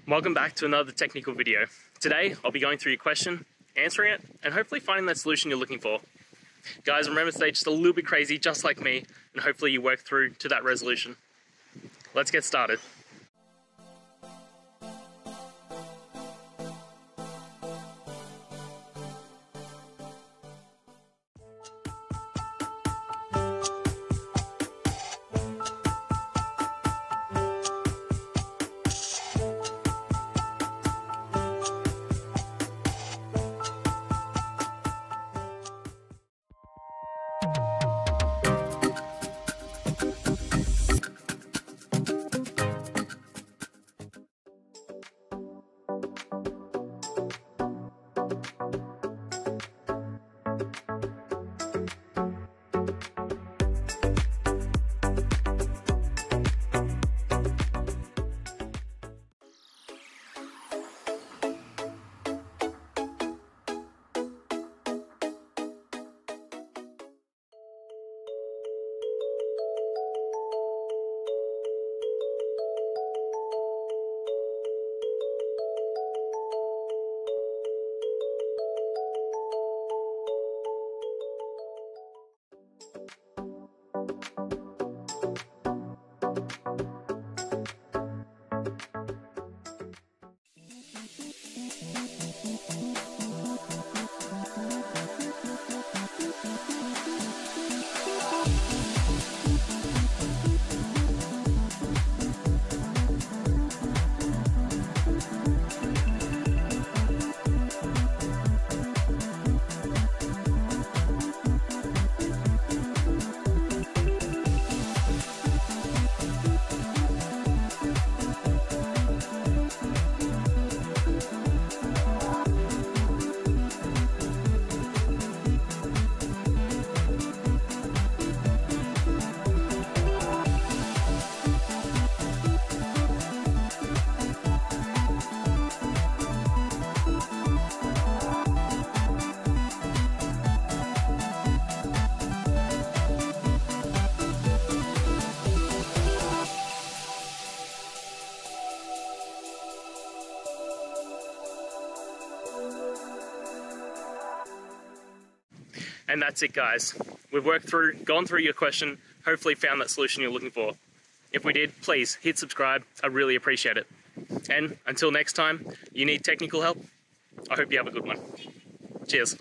Welcome back to another technical video. Today, I'll be going through your question, answering it, and hopefully finding that solution you're looking for. Guys, remember to stay just a little bit crazy, just like me, and hopefully you work through to that resolution. Let's get started. And that's it, guys. We've gone through your question, hopefully found that solution you're looking for. If we did, please hit subscribe. I really appreciate it. And until next time, you need technical help, I hope you have a good one. Cheers.